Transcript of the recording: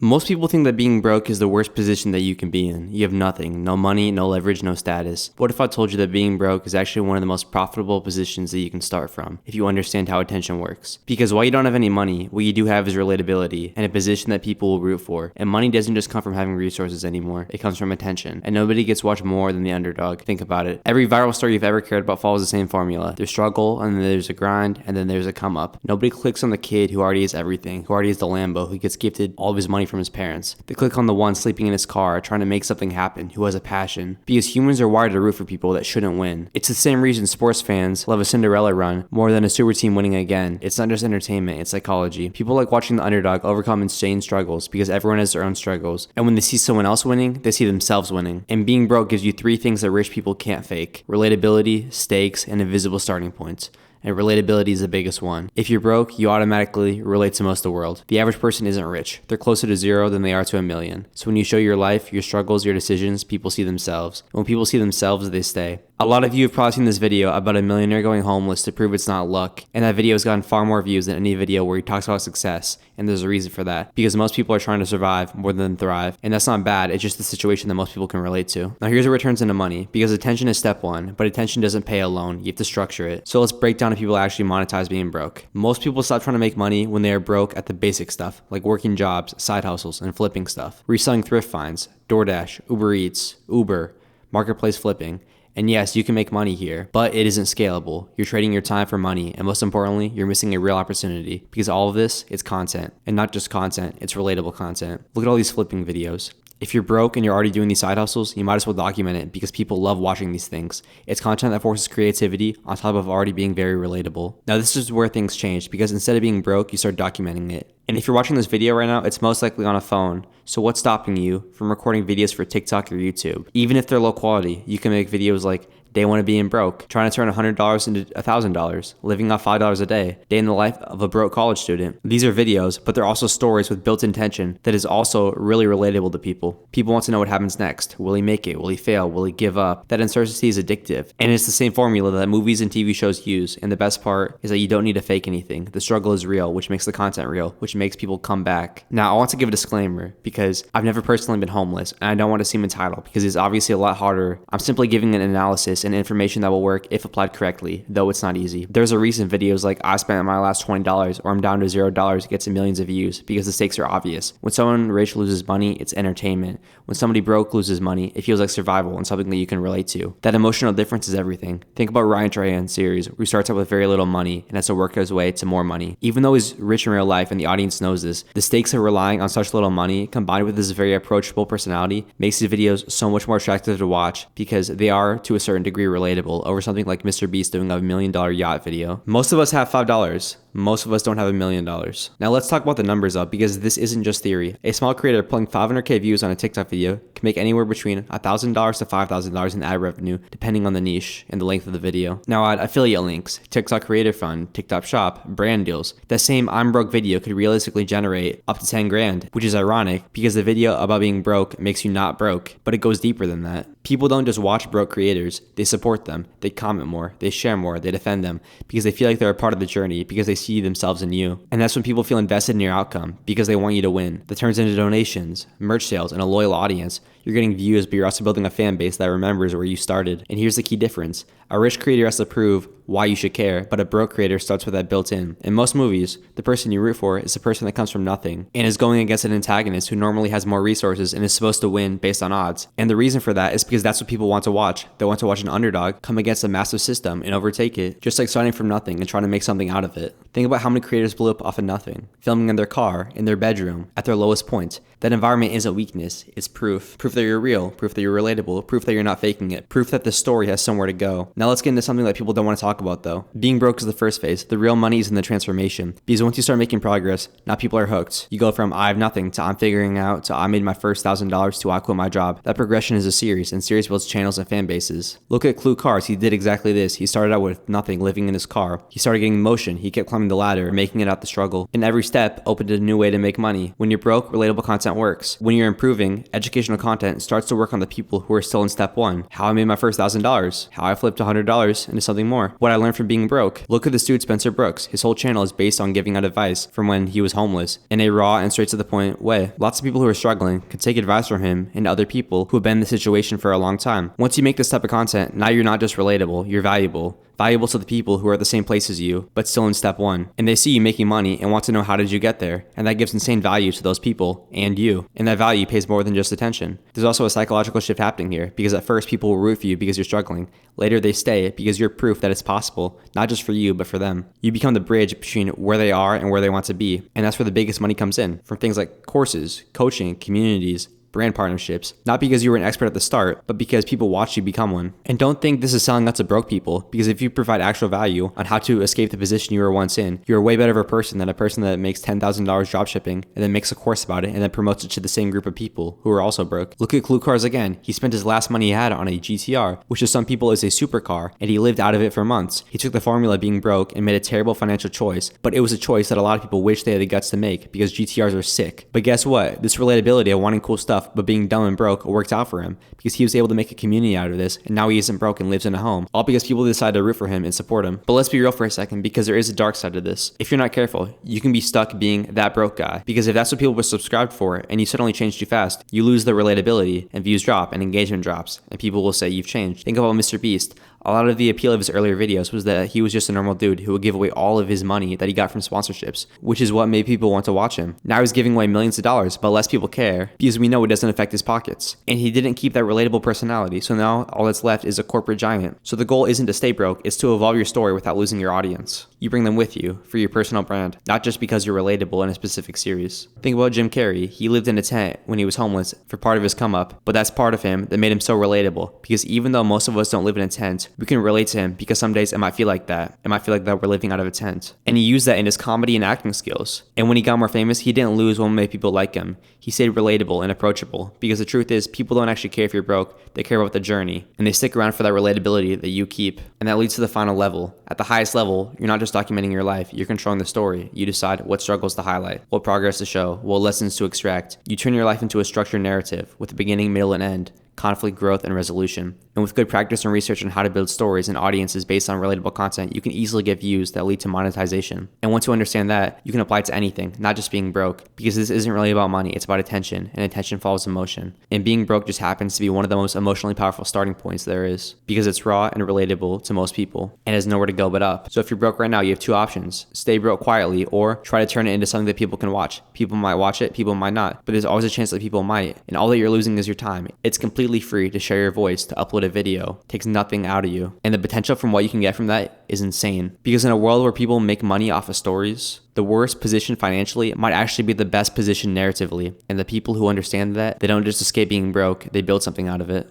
Most people think that being broke is the worst position that you can be in. You have nothing, no money, no leverage, no status. What if I told you that being broke is actually one of the most profitable positions that you can start from, if you understand how attention works? Because while you don't have any money, what you do have is relatability and a position that people will root for. And money doesn't just come from having resources anymore, it comes from attention. And nobody gets watched more than the underdog. Think about it. Every viral story you've ever cared about follows the same formula. There's struggle, and then there's a grind, and then there's a come up. Nobody clicks on the kid who already has everything, who already has the Lambo, who gets gifted all of his money from his parents. They click on the one sleeping in his car, trying to make something happen, who has a passion. Because humans are wired to root for people that shouldn't win. It's the same reason sports fans love a Cinderella run more than a super team winning again. It's not just entertainment, it's psychology. People like watching the underdog overcome insane struggles because everyone has their own struggles. And when they see someone else winning, they see themselves winning. And being broke gives you three things that rich people can't fake: relatability, stakes, and invisible starting points. And relatability is the biggest one. If you're broke, you automatically relate to most of the world. The average person isn't rich. They're closer to zero than they are to a million. So when you show your life, your struggles, your decisions, people see themselves. And when people see themselves, they stay. A lot of you have probably seen this video about a millionaire going homeless to prove it's not luck. And that video has gotten far more views than any video where he talks about success. And there's a reason for that. Because most people are trying to survive more than thrive. And that's not bad, it's just the situation that most people can relate to. Now here's where it turns into money. Because attention is step one, but attention doesn't pay alone. You have to structure it. So let's break down if people actually monetize being broke. Most people stop trying to make money when they are broke at the basic stuff, like working jobs, side hustles, and flipping stuff. Reselling thrift finds, DoorDash, Uber Eats, Uber, marketplace flipping. And yes, you can make money here, but it isn't scalable. You're trading your time for money, and most importantly, you're missing a real opportunity because all of this is content, and not just content, it's relatable content. Look at all these flipping videos. If you're broke and you're already doing these side hustles, you might as well document it because people love watching these things. It's content that forces creativity on top of already being very relatable. Now this is where things change because instead of being broke, you start documenting it. And if you're watching this video right now, it's most likely on a phone. So what's stopping you from recording videos for TikTok or YouTube? Even if they're low quality, you can make videos like day one of being broke, trying to turn $100 into $1,000, living off $5 a day in the life of a broke college student. These are videos, but they're also stories with built-in tension that is also really relatable to people. People want to know what happens next. Will he make it? Will he fail? Will he give up? That uncertainty is addictive. And it's the same formula that movies and TV shows use. And the best part is that you don't need to fake anything. The struggle is real, which makes the content real, which makes people come back. Now, I want to give a disclaimer because I've never personally been homeless and I don't want to seem entitled because it's obviously a lot harder. I'm simply giving an analysis and information that will work if applied correctly, though it's not easy. There's a reason videos like I spent my last $20 or I'm down to $0 gets millions of views because the stakes are obvious. When someone rich loses money, it's entertainment. When somebody broke loses money, it feels like survival and something that you can relate to. That emotional difference is everything. Think about Ryan Trahan's series, who starts out with very little money and has to work his way to more money. Even though he's rich in real life and the audience knows this, the stakes of relying on such little money combined with his very approachable personality makes his videos so much more attractive to watch because they are to a certain degree relatable over something like Mr. Beast doing a $1 million yacht video. Most of us have $5. Most of us don't have $1 million. Now let's talk about the numbers up because this isn't just theory. A small creator pulling 500k views on a TikTok video can make anywhere between $1,000 to $5,000 in ad revenue depending on the niche and the length of the video. Now add affiliate links, TikTok Creator Fund, TikTok Shop, brand deals. That same I'm broke video could realistically generate up to 10 grand, which is ironic because the video about being broke makes you not broke, but it goes deeper than that. People don't just watch broke creators, they support them, they comment more, they share more, they defend them because they feel like they're a part of the journey because they see themselves in you. And that's when people feel invested in your outcome because they want you to win. That turns into donations, merch sales, and a loyal audience. You're getting views, but you're also building a fan base that remembers where you started. And here's the key difference. A rich creator has to prove why you should care, but a broke creator starts with that built in. In most movies, the person you root for is the person that comes from nothing and is going against an antagonist who normally has more resources and is supposed to win based on odds. And the reason for that is because that's what people want to watch. They want to watch an underdog come against a massive system and overtake it, just like starting from nothing and trying to make something out of it. Think about how many creators blew up off of nothing, filming in their car, in their bedroom, at their lowest point. That environment isn't weakness, it's proof. Proof that you're real, proof that you're relatable, proof that you're not faking it, proof that the story has somewhere to go. Now let's get into something that people don't want to talk about though. Being broke is the first phase. The real money is in the transformation. Because once you start making progress, now people are hooked. You go from I have nothing to I'm figuring out to I made my first $1,000 to I quit my job. That progression is a series, and series builds channels and fan bases. Look at Clue Cars, he did exactly this. He started out with nothing, living in his car. He started getting motion, he kept climbing the ladder, making it out the struggle. And every step opened a new way to make money. When you're broke, relatable content content works. When you're improving, educational content starts to work on the people who are still in step one. How I made my first $1,000. How I flipped $100 into something more. What I learned from being broke. Look at this dude Spencer Brooks. His whole channel is based on giving out advice from when he was homeless in a raw and straight to the point way. Lots of people who are struggling can take advice from him and other people who have been in the situation for a long time. Once you make this type of content, now you're not just relatable, you're valuable. Valuable to the people who are at the same place as you, but still in step one. And they see you making money and want to know how did you get there. And that gives insane value to those people and you. And that value pays more than just attention. There's also a psychological shift happening here because at first people will root for you because you're struggling. Later they stay because you're proof that it's possible, not just for you, but for them. You become the bridge between where they are and where they want to be. And that's where the biggest money comes in, from things like courses, coaching, communities, brand partnerships, not because you were an expert at the start, but because people watch you become one. And don't think this is selling out to broke people, because if you provide actual value on how to escape the position you were once in, you're a way better of a person than a person that makes $10,000 dropshipping and then makes a course about it and then promotes it to the same group of people who are also broke. Look at Clue Cars again. He spent his last money he had on a GTR, which to some people is a supercar, and he lived out of it for months. He took the formula of being broke and made a terrible financial choice, but it was a choice that a lot of people wish they had the guts to make because GTRs are sick. But guess what? This relatability of wanting cool stuff but being dumb and broke worked out for him because he was able to make a community out of this, and now he isn't broke and lives in a home, all because people decided to root for him and support him. But let's be real for a second, because there is a dark side to this. If you're not careful, you can be stuck being that broke guy, because if that's what people were subscribed for and you suddenly change too fast, you lose the relatability and views drop and engagement drops and people will say you've changed. Think about Mr. Beast. A lot of the appeal of his earlier videos was that he was just a normal dude who would give away all of his money that he got from sponsorships, which is what made people want to watch him. Now he's giving away millions of dollars, but less people care because we know it doesn't affect his pockets. And he didn't keep that relatable personality, so now all that's left is a corporate giant. So the goal isn't to stay broke, it's to evolve your story without losing your audience. You bring them with you for your personal brand, not just because you're relatable in a specific series. Think about Jim Carrey. He lived in a tent when he was homeless for part of his come up, but that's part of him that made him so relatable, because even though most of us don't live in a tent, we can relate to him because some days it might feel like that. It might feel like that we're living out of a tent. And he used that in his comedy and acting skills. And when he got more famous, he didn't lose what made people like him. He stayed relatable and approachable, because the truth is people don't actually care if you're broke, they care about the journey. And they stick around for that relatability that you keep. And that leads to the final level. At the highest level, you're not just documenting your life, you're controlling the story. You decide what struggles to highlight, what progress to show, what lessons to extract. You turn your life into a structured narrative with a beginning, middle, and end. Conflict, growth, and resolution. And with good practice and research on how to build stories and audiences based on relatable content, you can easily get views that lead to monetization. And once you understand that, you can apply it to anything, not just being broke, because this isn't really about money, it's about attention, and attention follows emotion. And being broke just happens to be one of the most emotionally powerful starting points there is, because it's raw and relatable to most people, and has nowhere to go but up. So if you're broke right now, you have two options: stay broke quietly, or try to turn it into something that people can watch. People might watch it, people might not, but there's always a chance that people might, and all that you're losing is your time. It's completely free to share your voice, to upload a video. It takes nothing out of you. And the potential from what you can get from that is insane. Because in a world where people make money off of stories, the worst position financially might actually be the best position narratively. And the people who understand that, they don't just escape being broke, they build something out of it.